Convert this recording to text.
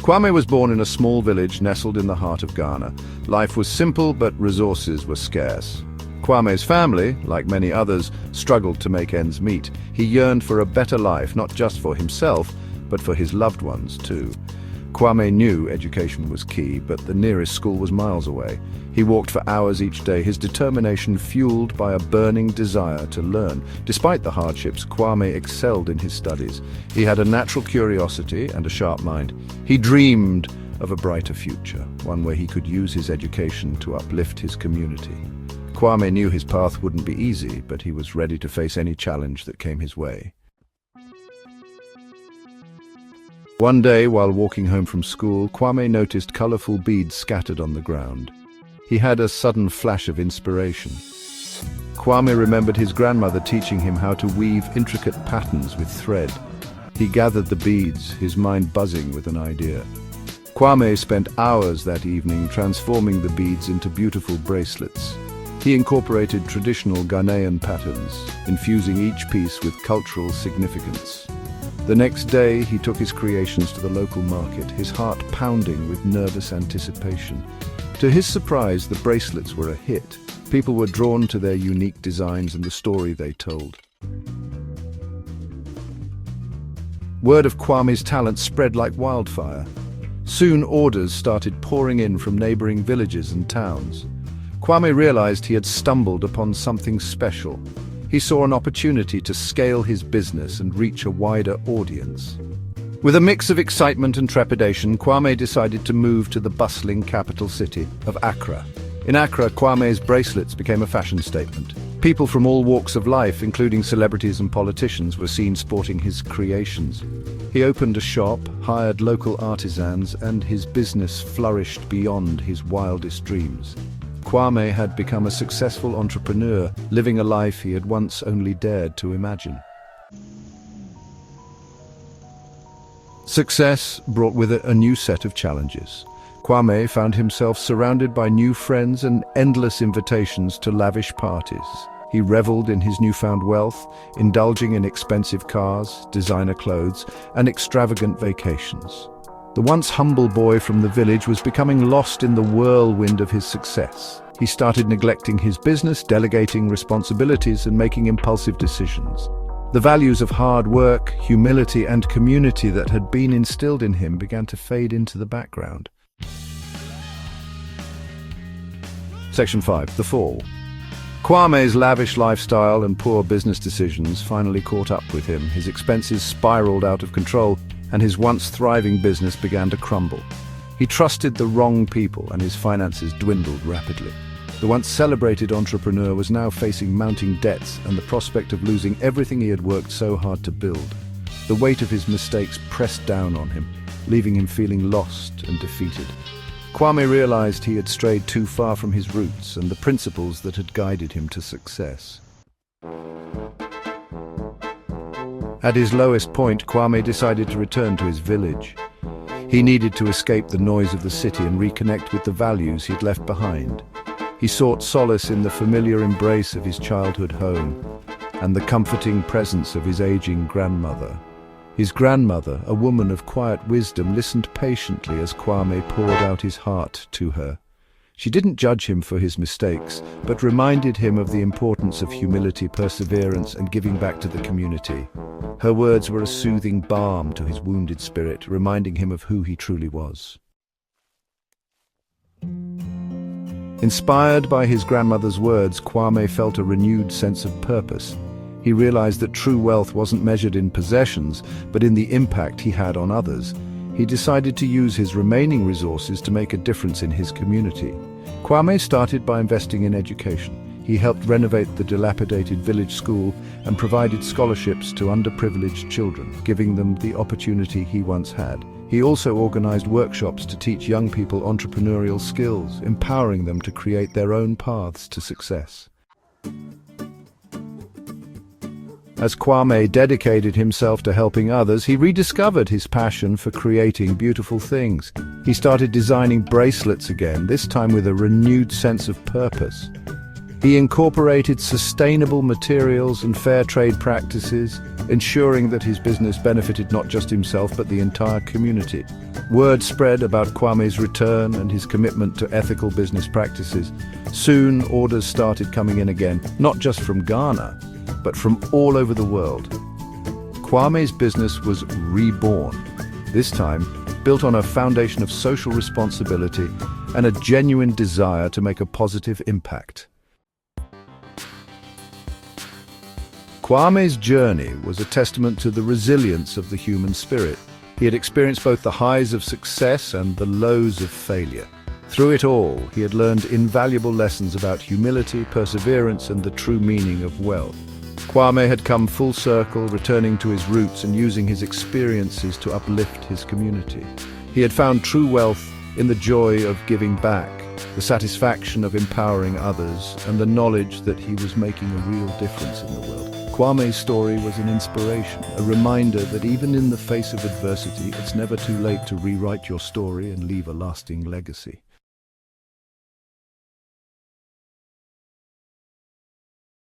Kwame was born in a small village nestled in the heart of Ghana. Life was simple, but resources were scarce. Kwame's family, like many others, struggled to make ends meet. He yearned for a better life, not just for himself, but for his loved ones too. Kwame knew education was key, but the nearest school was miles away. He walked for hours each day, his determination fueled by a burning desire to learn. Despite the hardships, Kwame excelled in his studies. He had a natural curiosity and a sharp mind. He dreamed of a brighter future, one where he could use his education to uplift his community. Kwame knew his path wouldn't be easy, but he was ready to face any challenge that came his way. One day, while walking home from school, Kwame noticed colorful beads scattered on the ground. He had a sudden flash of inspiration. Kwame remembered his grandmother teaching him how to weave intricate patterns with thread. He gathered the beads, his mind buzzing with an idea. Kwame spent hours that evening transforming the beads into beautiful bracelets. He incorporated traditional Ghanaian patterns, infusing each piece with cultural significance. The next day, he took his creations to the local market, his heart pounding with nervous anticipation. To his surprise, the bracelets were a hit. People were drawn to their unique designs and the story they told. Word of Kwame's talent spread like wildfire. Soon orders started pouring in from neighboring villages and towns. Kwame realized he had stumbled upon something special. He saw an opportunity to scale his business and reach a wider audience. With a mix of excitement and trepidation, Kwame decided to move to the bustling capital city of Accra. In Accra, Kwame's bracelets became a fashion statement. People from all walks of life, including celebrities and politicians, were seen sporting his creations. He opened a shop, hired local artisans, and his business flourished beyond his wildest dreams. Kwame had become a successful entrepreneur, living a life he had once only dared to imagine. Success brought with it a new set of challenges. Kwame found himself surrounded by new friends and endless invitations to lavish parties. He reveled in his newfound wealth, indulging in expensive cars, designer clothes, and extravagant vacations. The once humble boy from the village was becoming lost in the whirlwind of his success. He started neglecting his business, delegating responsibilities, and making impulsive decisions. The values of hard work, humility, and community that had been instilled in him began to fade into the background. Section 5. The Fall. Kwame's lavish lifestyle and poor business decisions finally caught up with him. His expenses spiraled out of control, and his once thriving business began to crumble. He trusted the wrong people, and his finances dwindled rapidly. The once celebrated entrepreneur was now facing mounting debts and the prospect of losing everything he had worked so hard to build. The weight of his mistakes pressed down on him, leaving him feeling lost and defeated. Kwame realized he had strayed too far from his roots and the principles that had guided him to success. At his lowest point, Kwame decided to return to his village. He needed to escape the noise of the city and reconnect with the values he'd left behind. He sought solace in the familiar embrace of his childhood home and the comforting presence of his aging grandmother. His grandmother, a woman of quiet wisdom, listened patiently as Kwame poured out his heart to her. She didn't judge him for his mistakes, but reminded him of the importance of humility, perseverance, and giving back to the community. Her words were a soothing balm to his wounded spirit, reminding him of who he truly was. Inspired by his grandmother's words, Kwame felt a renewed sense of purpose. He realized that true wealth wasn't measured in possessions, but in the impact he had on others. He decided to use his remaining resources to make a difference in his community. Kwame started by investing in education. He helped renovate the dilapidated village school and provided scholarships to underprivileged children, giving them the opportunity he once had. He also organized workshops to teach young people entrepreneurial skills, empowering them to create their own paths to success. As Kwame dedicated himself to helping others, he rediscovered his passion for creating beautiful things. He started designing bracelets again, this time with a renewed sense of purpose. He incorporated sustainable materials and fair trade practices, ensuring that his business benefited not just himself but the entire community. Word spread about Kwame's return and his commitment to ethical business practices. Soon, orders started coming in again, not just from Ghana, but from all over the world. Kwame's business was reborn, this time built on a foundation of social responsibility and a genuine desire to make a positive impact. Kwame's journey was a testament to the resilience of the human spirit. He had experienced both the highs of success and the lows of failure. Through it all, he had learned invaluable lessons about humility, perseverance, and the true meaning of wealth. Kwame had come full circle, returning to his roots and using his experiences to uplift his community. He had found true wealth in the joy of giving back, the satisfaction of empowering others, and the knowledge that he was making a real difference in the world. Kwame's story was an inspiration, a reminder that even in the face of adversity, it's never too late to rewrite your story and leave a lasting legacy.